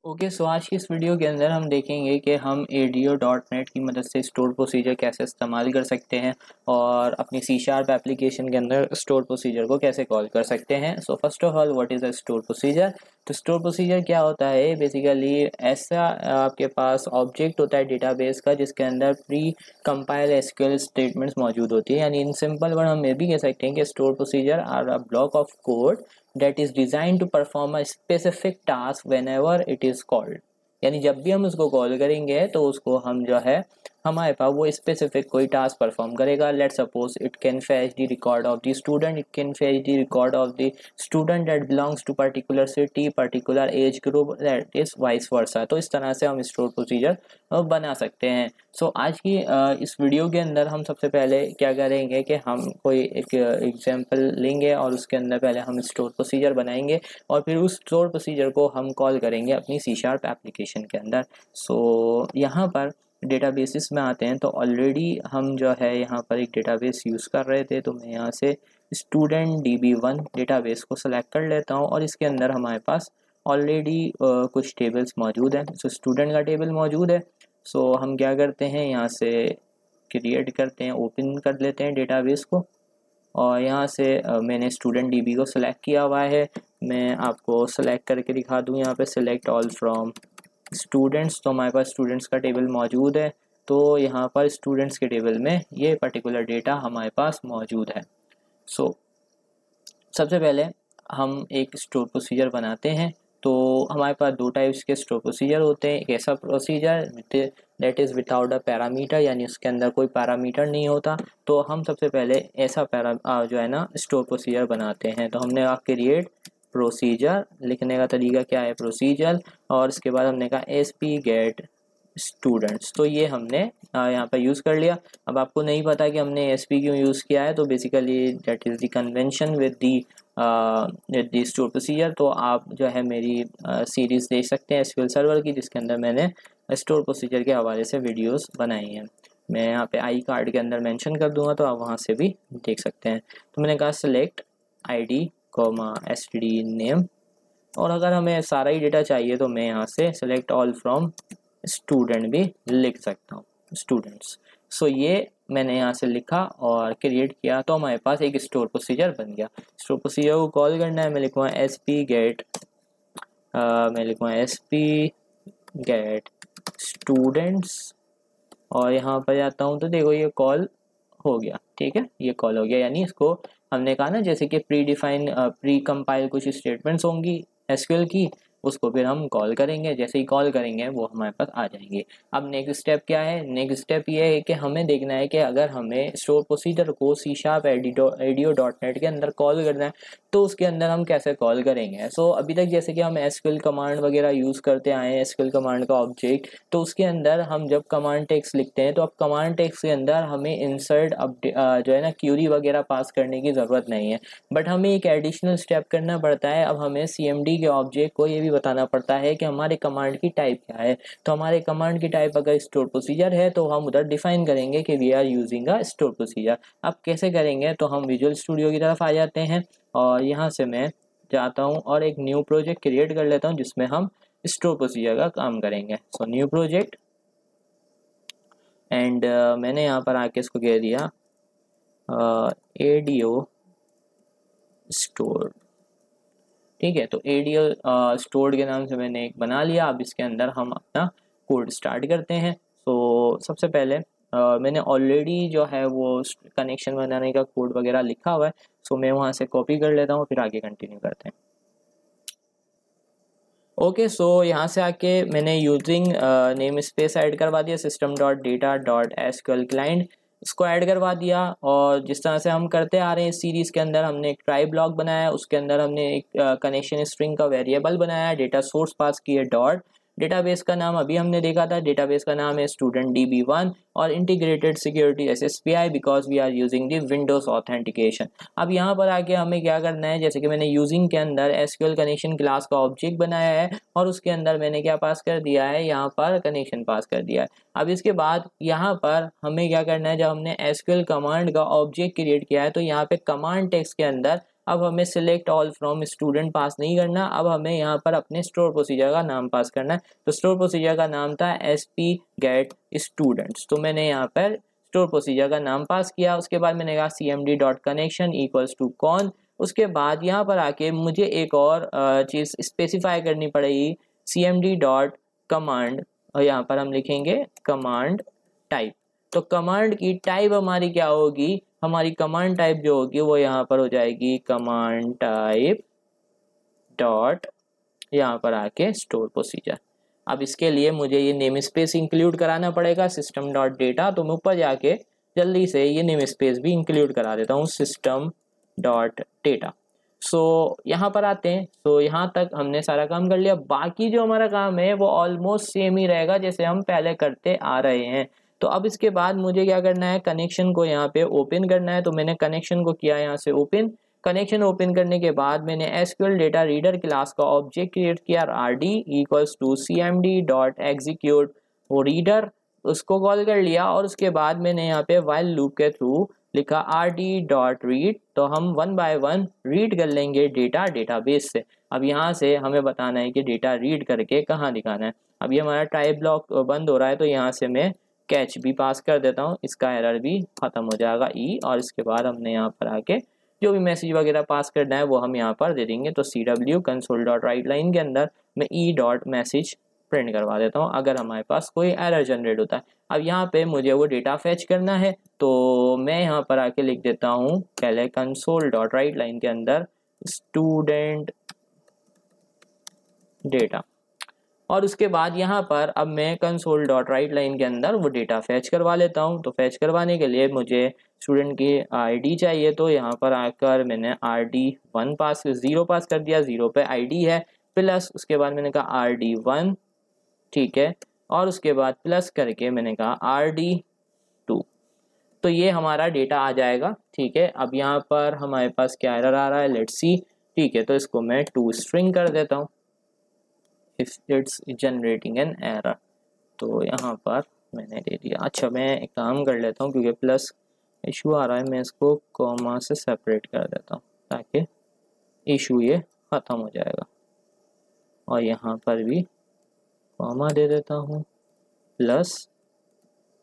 Okay so आज की इस वीडियो के अंदर हम देखेंगे कि हम ADO.NET की मदद से स्टोर प्रोसीजर कैसे इस्तेमाल कर सकते हैं और अपनी C# एप्लीकेशन के अंदर स्टोर प्रोसीजर को कैसे कॉल कर सकते हैं। So first of all what is a store procedure. तो स्टोर प्रोसीजर क्या होता है, बेसिकली ऐसा आपके पास ऑब्जेक्ट होता है डेटाबेस का जिसके अंदर प्री कंपाइल SQL स्टेटमेंट्स मौजूद होती है। यानी इन सिंपल वर्ड हम ये भी कह सकते हैं कि store procedure are a block of code that is designed to perform a specific task whenever it is called। यानी जब भी हम उसको कॉल करेंगे तो उसको हम जो है हमारे पास वो स्पेसिफिक कोई टास्क परफॉर्म करेगा। Let suppose it can fetch the record of the student, it can fetch the record of the student that belongs to particular city, particular age group, that is vice versa. तो इस तरह से हम store procedure बना सकते हैं। सो आज की इस वीडियो के अंदर हम सबसे पहले क्या करेंगे कि हम कोई एक एग्जांपल लेंगे और उसके अंदर पहले हम स्टोर प्रोसीजर बनाएंगे और फिर उस स्टोर प्रोसीजर को हम कॉल करेंगे अपनी C# एप्लीकेशन के अंदर। सो यहाँ पर डेटाबेसिस में आते हैं तो ऑलरेडी हम जो है यहाँ पर एक डेटाबेस यूज़ कर रहे थे, तो मैं यहाँ से स्टूडेंट DB1 डेटाबेस को सेलेक्ट कर लेता हूँ और इसके अंदर हमारे पास ऑलरेडी कुछ टेबल्स मौजूद हैं। सो स्टूडेंट का टेबल मौजूद है। सो हम क्या करते हैं, यहाँ से क्रिएट करते हैं, ओपन कर लेते हैं डेटाबेस को और यहाँ से मैंने स्टूडेंट DB को सिलेक्ट किया हुआ है। मैं आपको सेलेक्ट करके दिखा दूँ, यहाँ पे सिलेक्ट ऑल फ्रॉम स्टूडेंट्स। तो हमारे पास स्टूडेंट्स का टेबल मौजूद है, तो यहाँ पर स्टूडेंट्स के टेबल में ये पर्टिकुलर डेटा हमारे पास मौजूद है। सो सबसे पहले हम एक स्टोर प्रोसीजर बनाते हैं। तो हमारे पास दो टाइप्स के स्टोर प्रोसीजर होते हैं। एक ऐसा procedure that is without a parameter, यानी उसके अंदर कोई पैरामीटर नहीं होता। तो हम सबसे पहले ऐसा जो है ना स्टोर प्रोसीजर बनाते हैं। तो हमने कहा क्रिएट प्रोसीजर, लिखने का तरीका क्या है प्रोसीजर, और इसके बाद हमने कहा SP गेट स्टूडेंट्स। तो ये हमने यहाँ पर यूज़ कर लिया। अब आपको नहीं पता कि हमने SP क्यों यूज़ किया है, तो basically that is the convention with the store procedure. तो आप जो है मेरी सीरीज़ देख सकते हैं SQL सर्वर की, जिसके अंदर मैंने स्टोर प्रोसीजर के हवाले से वीडियोस बनाई हैं। मैं यहाँ पे आई कार्ड के अंदर मेंशन कर दूंगा, तो आप वहाँ से भी देख सकते हैं। तो मैंने कहा सिलेक्ट ID, STD नेम, और अगर हमें सारा ही डेटा चाहिए तो मैं यहाँ से सिलेक्ट ऑल फ्रॉम स्टूडेंट भी लिख सकता हूँ, स्टूडेंट्स। सो ये मैंने यहाँ से लिखा और क्रिएट किया, तो हमारे पास एक स्टोर प्रोसीजर बन गया। स्टोर प्रोसीजर को कॉल करना है, मैं लिखूँगा SP गेट, मैं लिखूँगा SP गेट स्टूडेंट्स और यहाँ पर जाता हूँ तो देखो ये कॉल हो गया। ठीक है, ये कॉल हो गया, यानी इसको हमने कहा ना जैसे कि प्री कंपाइल कुछ स्टेटमेंट्स होंगी SQL की, उसको फिर हम कॉल करेंगे। जैसे ही कॉल करेंगे वो हमारे पास आ जाएंगे। अब नेक्स्ट स्टेप क्या है, नेक्स्ट स्टेप ये है कि हमें देखना है कि अगर हमें स्टोर प्रोसीजर को C# ADO.NET के अंदर कॉल करना है तो उसके अंदर हम कैसे कॉल करेंगे। सो अभी तक जैसे कि हम SQL कमांड वगैरह यूज़ करते आए हैं, SQL कमांड का ऑब्जेक्ट, तो उसके अंदर हम जब कमांड टेक्स्ट लिखते हैं तो अब कमांड टेक्स्ट के अंदर हमें इंसर्ट जो है ना क्यूरी वगैरह पास करने की ज़रूरत नहीं है, बट हमें एक एडिशनल स्टेप करना पड़ता है। अब हमें CMD के ऑब्जेक्ट को ये भी बताना पड़ता है कि हमारे कमांड की टाइप क्या है। तो हमारे कमांड की टाइप अगर स्टोर प्रोसीजर है तो हम उधर डिफाइन करेंगे कि we are using a store procedure. अब कैसे करेंगे, तो हम विजुअल स्टूडियो की तरफ आ जाते हैं और यहाँ से मैं जाता हूँ और एक न्यू प्रोजेक्ट क्रिएट कर लेता हूँ जिसमें हम स्टोर प्रोसीजर का काम करेंगे। सो न्यू प्रोजेक्ट एंड मैंने यहाँ पर आके इसको कह दिया ADO स्टोर। ठीक है, तो ADO स्टोर्ड के नाम से मैंने एक बना लिया। अब इसके अंदर हम अपना कोड स्टार्ट करते हैं। सो सबसे पहले मैंने ऑलरेडी जो है वो कनेक्शन बनाने का कोड वगैरह लिखा हुआ है, सो मैं वहाँ से कॉपी कर लेता हूँ, फिर आगे कंटिन्यू करते हैं। ओके, सो यहाँ से आके मैंने यूजिंग नेम स्पेस ऐड करवा दिया, system.data.sql क्लाइंट, इसको ऐड करवा दिया। और जिस तरह से हम करते आ रहे हैं इस सीरीज़ के अंदर, हमने एक ट्राई ब्लॉक बनाया, उसके अंदर हमने एक कनेक्शन स्ट्रिंग का वेरिएबल बनाया, डेटा सोर्स पास किए डॉट, डेटाबेस का नाम अभी हमने देखा था, डेटाबेस का नाम है स्टूडेंट DB1 और integrated security SSPI because we are using the Windows authentication. अब यहाँ पर आके हमें क्या करना है, जैसे कि मैंने यूजिंग के अंदर SQL कनेक्शन क्लास का ऑब्जेक्ट बनाया है और उसके अंदर मैंने क्या पास कर दिया है, यहाँ पर कनेक्शन पास कर दिया है। अब इसके बाद यहाँ पर हमें क्या करना है, जब हमने SQL कमांड का ऑब्जेक्ट क्रिएट किया है तो यहाँ पे कमांड टेक्स्ट के अंदर अब हमें सिलेक्ट ऑल फ्रॉम स्टूडेंट पास नहीं करना, अब हमें यहाँ पर अपने स्टोर प्रोसीजर का नाम पास करना है। तो स्टोर प्रोसीजर का नाम था SP गेट स्टूडेंट्स, तो मैंने यहाँ पर स्टोर प्रोसीजर का नाम पास किया। उसके बाद मैंने कहा cmd.connection इक्वल्स टू कॉन। उसके बाद यहाँ पर आके मुझे एक और चीज़ स्पेसिफाई करनी पड़ेगी, cmd.command, और यहाँ पर हम लिखेंगे कमांड टाइप। तो कमांड की टाइप हमारी क्या होगी, हमारी कमांड टाइप जो होगी वो यहाँ पर हो जाएगी कमांड टाइप डॉट यहाँ पर आके स्टोर प्रोसीजर। अब इसके लिए मुझे ये नेम स्पेस इंक्लूड कराना पड़ेगा सिस्टम डॉट डेटा, तो मैं ऊपर जाके जल्दी से ये नेम स्पेस भी इंक्लूड करा देता हूँ सिस्टम डॉट डेटा। सो यहाँ पर आते हैं। सो यहाँ तक हमने सारा काम कर लिया, बाकी जो हमारा काम है वो ऑलमोस्ट सेम ही रहेगा जैसे हम पहले करते आ रहे हैं। तो अब इसके बाद मुझे क्या करना है, कनेक्शन को यहाँ पे ओपन करना है। तो मैंने कनेक्शन को किया यहाँ से ओपन। कनेक्शन ओपन करने के बाद मैंने SQL डेटा रीडर क्लास का ऑब्जेक्ट क्रिएट किया RD इक्वल्स टू cmd.execute वो रीडर, उसको कॉल कर लिया। और उसके बाद मैंने यहाँ पे व्हाइल लूप के थ्रू लिखा rd.read, तो हम 1 बाय 1 रीड कर लेंगे डेटा डेटाबेस से। अब यहाँ से हमें बताना है कि डेटा रीड करके कहाँ दिखाना है। अब ये हमारा टाइप ब्लॉक बंद हो रहा है, तो यहाँ से मैं कैच भी पास कर देता हूँ, इसका एरर भी ख़त्म हो जाएगा ई। और इसके बाद हमने यहाँ पर आके जो भी मैसेज वगैरह पास करना है वो हम यहाँ पर दे देंगे। तो CW console.writeline के अंदर मैं e.message प्रिंट करवा देता हूँ अगर हमारे पास कोई एरर जनरेट होता है। अब यहाँ पे मुझे वो डेटा फैच करना है, तो मैं यहाँ पर आके लिख देता हूँ पहले console.writeline के अंदर स्टूडेंट डेटा, और उसके बाद यहाँ पर अब मैं console.writeline के अंदर वो डेटा फैच करवा लेता हूँ। तो फैच करवाने के लिए मुझे स्टूडेंट की ID चाहिए, तो यहाँ पर आकर मैंने RD1 पास 0 पास कर दिया, 0 पे ID है, प्लस उसके बाद मैंने कहा RD1, ठीक है, और उसके बाद प्लस करके मैंने कहा RD2, तो ये हमारा डेटा आ जाएगा। ठीक है, अब यहाँ पर हमारे पास क्या एरर आ रहा है, लेट्स सी। ठीक है, तो इसको मैं टू स्ट्रिंग कर देता हूँ if it's generating an error, तो यहाँ पर मैंने दे दिया। अच्छा, मैं एक काम कर लेता हूँ क्योंकि प्लस इशू आ रहा है, मैं इसको कॉमा से सेपरेट कर देता हूँ ताकि इशू ये ख़त्म हो जाएगा। और यहाँ पर भी कॉमा दे देता हूँ प्लस,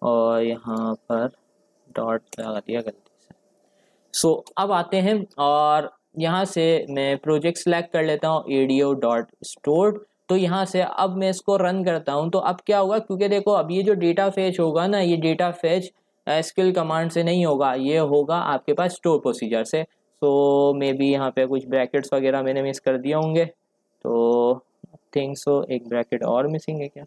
और यहाँ पर डॉट लगा दिया गलती से। सो अब आते हैं और यहाँ से मैं प्रोजेक्ट सेलेक्ट कर लेता हूँ ADO.stored। तो यहाँ से अब मैं इसको रन करता हूँ, तो अब क्या होगा, क्योंकि देखो अब ये जो डेटा फेच होगा ना, ये डेटा फेच SQL कमांड से नहीं होगा, ये होगा आपके पास स्टोर प्रोसीजर से। सो मे बी यहाँ पे कुछ ब्रैकेट्स वगैरह मैंने मिस कर दिए होंगे, तो थिंक सो एक ब्रैकेट और मिसिंग है क्या,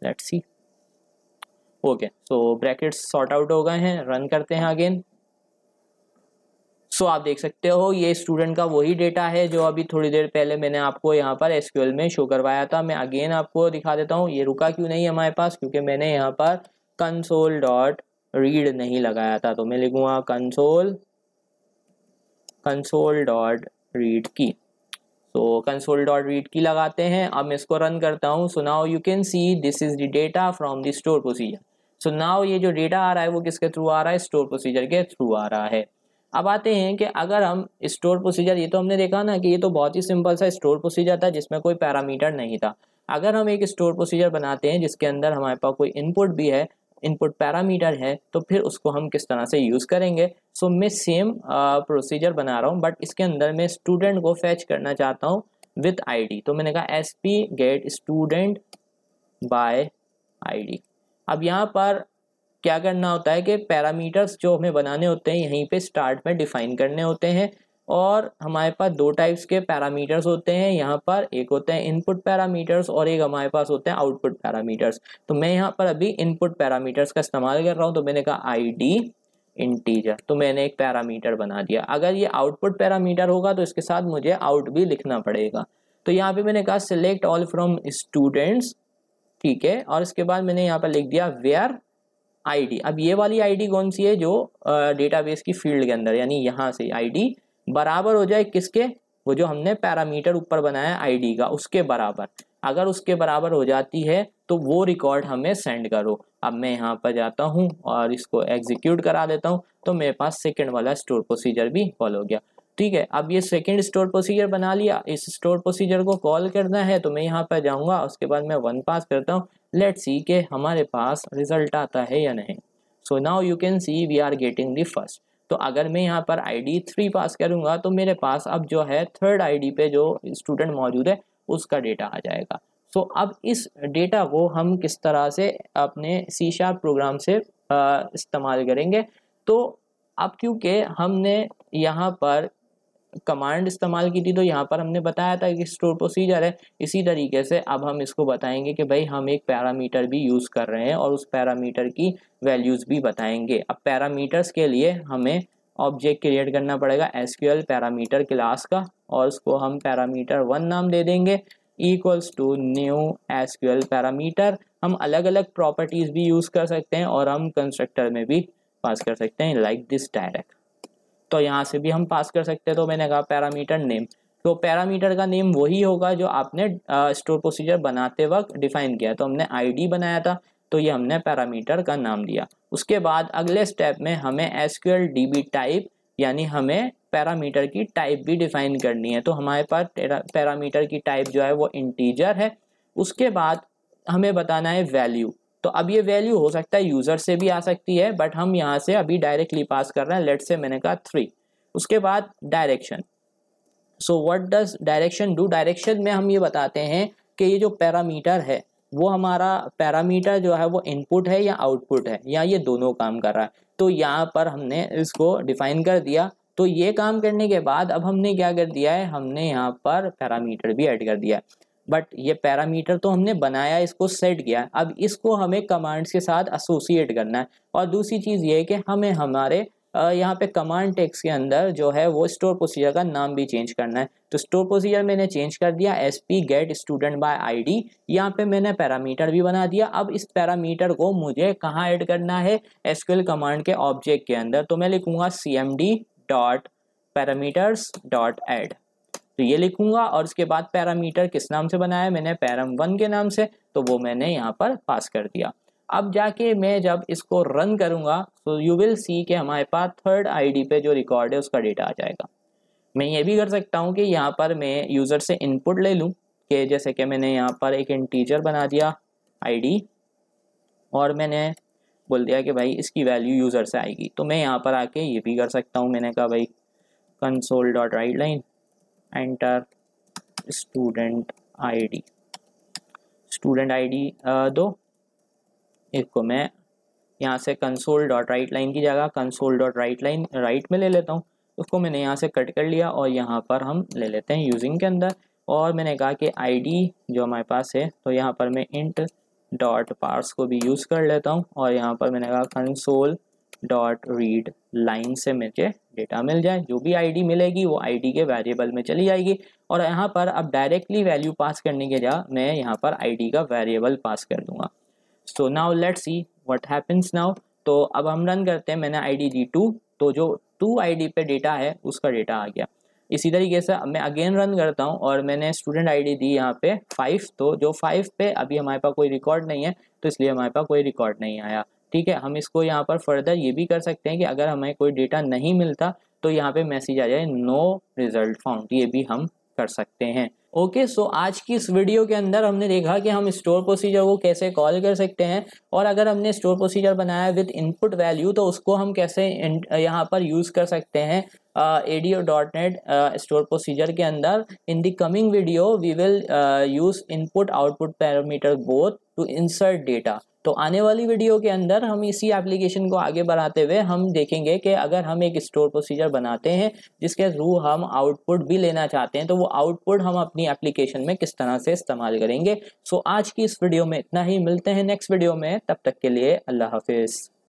let's see. Okay, so brackets sort out हो गए हैं, रन करते हैं अगेन। सो आप देख सकते हो ये स्टूडेंट का वही डेटा है जो अभी थोड़ी देर पहले मैंने आपको यहाँ पर SQL में शो करवाया था। मैं अगेन आपको दिखा देता हूँ, ये रुका क्यों नहीं हमारे पास, क्योंकि मैंने यहाँ पर console.read नहीं लगाया था। तो मैं लिखूँगा console.read की। तो console.read की लगाते हैं। अब मैं इसको रन करता हूँ। सो now you can see this is the data from the store procedure. So now ये जो डेटा आ रहा है वो किसके थ्रू आ रहा है, स्टोर प्रोसीजर के थ्रू आ रहा है। अब आते हैं कि अगर हम स्टोर प्रोसीजर, ये तो हमने देखा ना कि ये तो बहुत ही सिंपल सा स्टोर प्रोसीजर था जिसमें कोई पैरामीटर नहीं था। अगर हम एक स्टोर प्रोसीजर बनाते हैं जिसके अंदर हमारे पास कोई इनपुट भी है, इनपुट पैरामीटर है, तो फिर उसको हम किस तरह से यूज़ करेंगे। सो मैं सेम प्रोसीजर बना रहा हूँ, बट इसके अंदर मैं स्टूडेंट को फैच करना चाहता हूँ विथ ID। तो मैंने कहा SP get student by ID। अब यहाँ पर क्या करना होता है कि पैरामीटर्स जो हमें बनाने होते हैं यहीं पे स्टार्ट में डिफाइन करने होते हैं। और हमारे पास दो टाइप्स के पैरामीटर्स होते हैं यहाँ पर, एक होते हैं इनपुट पैरामीटर्स और एक हमारे पास होते हैं आउटपुट पैरामीटर्स। तो मैं यहाँ पर अभी इनपुट पैरामीटर्स का इस्तेमाल कर रहा हूँ। तो मैंने कहा ID इंटीजर, तो मैंने एक पैरामीटर बना दिया। अगर ये आउटपुट पैरामीटर होगा तो इसके साथ मुझे आउट भी लिखना पड़ेगा। तो यहाँ पे मैंने कहा सिलेक्ट ऑल फ्रॉम स्टूडेंट्स, ठीक है, और इसके बाद मैंने यहाँ पर लिख दिया वेयर ID। अब ये वाली ID कौन सी है, जो डेटाबेस की फील्ड के अंदर, यानी यहाँ से ID बराबर हो जाए किसके, वो जो हमने पैरामीटर ऊपर बनाया ID का उसके बराबर। अगर उसके बराबर हो जाती है तो वो रिकॉर्ड हमें सेंड करो। अब मैं यहाँ पर जाता हूँ और इसको एग्जीक्यूट करा देता हूँ, तो मेरे पास सेकंड वाला स्टोर प्रोसीजर भी फॉलो हो गया। ठीक है, अब ये सेकंड स्टोर प्रोसीजर बना लिया, इस स्टोर प्रोसीजर को कॉल करना है तो मैं यहाँ पर जाऊँगा, उसके बाद मैं 1 पास करता हूँ। लेट्स सी कि हमारे पास रिजल्ट आता है या नहीं। So now you can see we are getting the first. तो अगर मैं यहाँ पर ID 3 पास करूँगा तो मेरे पास अब जो है थर्ड ID पे जो स्टूडेंट मौजूद है उसका डेटा आ जाएगा। सो अब इस डेटा को हम किस तरह से अपने C# प्रोग्राम से इस्तेमाल करेंगे। तो अब क्योंकि हमने यहाँ पर कमांड इस्तेमाल की थी तो यहाँ पर हमने बताया था कि स्टोर प्रोसीजर है, इसी तरीके से अब हम इसको बताएंगे कि भाई हम एक पैरामीटर भी यूज़ कर रहे हैं और उस पैरामीटर की वैल्यूज़ भी बताएंगे। अब पैरामीटर्स के लिए हमें ऑब्जेक्ट क्रिएट करना पड़ेगा SQL पैरामीटर क्लास का, और उसको हम पैरामीटर 1 नाम दे देंगे equals to new SQL parameter. हम अलग अलग प्रॉपर्टीज़ भी यूज़ कर सकते हैं और हम कंस्ट्रक्टर में भी पास कर सकते हैं लाइक दिस डायरेक्ट। तो यहाँ से भी हम पास कर सकते हैं। तो मैंने कहा पैरामीटर नेम, तो पैरामीटर का नेम वही होगा जो आपने स्टोर प्रोसीजर बनाते वक्त डिफाइन किया। तो हमने ID बनाया था तो ये हमने पैरामीटर का नाम दिया। उसके बाद अगले स्टेप में हमें SQL DB टाइप, यानी हमें पैरामीटर की टाइप भी डिफाइन करनी है। तो हमारे पास पैरामीटर की टाइप जो है वो इंटीजर है। उसके बाद हमें बताना है वैल्यू। तो अब ये वैल्यू हो सकता है यूज़र से भी आ सकती है, बट हम यहाँ से अभी डायरेक्टली पास कर रहे हैं। लेट्स से मैंने कहा 3। उसके बाद direction. So what does direction do? Direction में हम ये बताते हैं कि ये जो पैरामीटर है वो हमारा पैरामीटर जो है वो इनपुट है या आउटपुट है, या ये दोनों काम कर रहा है। तो यहाँ पर हमने इसको डिफाइन कर दिया। तो ये काम करने के बाद अब हमने क्या कर दिया है, हमने यहाँ पर पैरामीटर भी ऐड कर दिया है। बट ये पैरामीटर तो हमने बनाया, इसको सेट किया, अब इसको हमें कमांड्स के साथ एसोसिएट करना है। और दूसरी चीज़ ये है कि हमें हमारे यहाँ पे कमांड टेक्स्ट के अंदर जो है वो स्टोर प्रोसीजर का नाम भी चेंज करना है। तो स्टोर प्रोसीजर मैंने चेंज कर दिया SP get student by ID। यहाँ पे मैंने पैरामीटर भी बना दिया। अब इस पैरामीटर को मुझे कहाँ ऐड करना है, SQL कमांड के ऑब्जेक्ट के अंदर। तो मैं लिखूंगा cmd dot parameters dot add, तो ये लिखूंगा। और उसके बाद पैरामीटर किस नाम से बनाया, मैंने पैराम1 के नाम से, तो वो मैंने यहाँ पर पास कर दिया। अब जाके मैं जब इसको रन करूँगा तो यू विल सी कि हमारे पास थर्ड ID पे जो रिकॉर्ड है उसका डेटा आ जाएगा। मैं ये भी कर सकता हूँ कि यहाँ पर मैं यूज़र से इनपुट ले लूँ, कि जैसे कि मैंने यहाँ पर एक इंटीजर बना दिया ID और मैंने बोल दिया कि भाई इसकी वैल्यू यूज़र से आएगी। तो मैं यहाँ पर आके ये भी कर सकता हूँ, मैंने कहा भाई console dot right line enter student ID, student ID दो, इसको मैं यहाँ से कंसोल डॉट राइट लाइन की जगह console dot right line right में ले लेता हूँ। उसको मैंने यहाँ से कट कर लिया और यहाँ पर हम ले लेते हैं यूजिंग के अंदर। और मैंने कहा कि ID जो हमारे पास है, तो यहाँ पर मैं इंट डॉट पार्स को भी यूज़ कर लेता हूँ। और यहाँ पर मैंने कहा कंसोल डॉट रीड लाइन से मुझे डेटा मिल जाए, जो भी ID मिलेगी वो ID के वेरिएबल में चली जाएगी। और यहाँ पर अब डायरेक्टली वैल्यू पास करने के जगह मैं यहाँ पर ID का वेरिएबल पास कर दूंगा। So now let's see what happens now. तो अब हम रन करते हैं, मैंने ID दी 2, तो जो 2 ID पे डेटा है उसका डेटा आ गया। इसी तरीके से मैं अगेन रन करता हूँ और मैंने स्टूडेंट ID दी यहाँ पे 5, तो जो 5 पे अभी हमारे पास कोई रिकॉर्ड नहीं है, तो इसलिए हमारे पास कोई रिकॉर्ड नहीं आया। ठीक है, हम इसको यहाँ पर फर्दर ये भी कर सकते हैं कि अगर हमें कोई डेटा नहीं मिलता तो यहाँ पे मैसेज आ जाए नो रिजल्ट फाउंड, ये भी हम कर सकते हैं। ओके, सो आज की इस वीडियो के अंदर हमने देखा कि हम स्टोर प्रोसीजर को कैसे कॉल कर सकते हैं, और अगर हमने स्टोर प्रोसीजर बनाया विद इनपुट वैल्यू तो उसको हम कैसे यहाँ पर यूज़ कर सकते हैं ADO.NET स्टोर प्रोसीजर के अंदर। In the coming video we will use input output parameter both to insert data. तो आने वाली वीडियो के अंदर हम इसी एप्लीकेशन को आगे बढ़ाते हुए हम देखेंगे कि अगर हम एक स्टोर प्रोसीजर बनाते हैं जिसके थ्रू हम आउटपुट भी लेना चाहते हैं, तो वो आउटपुट हम अपनी एप्लीकेशन में किस तरह से इस्तेमाल करेंगे। सो आज की इस वीडियो में इतना ही, मिलते हैं नेक्स्ट वीडियो में, तब तक के लिए अल्लाह हाफिज़।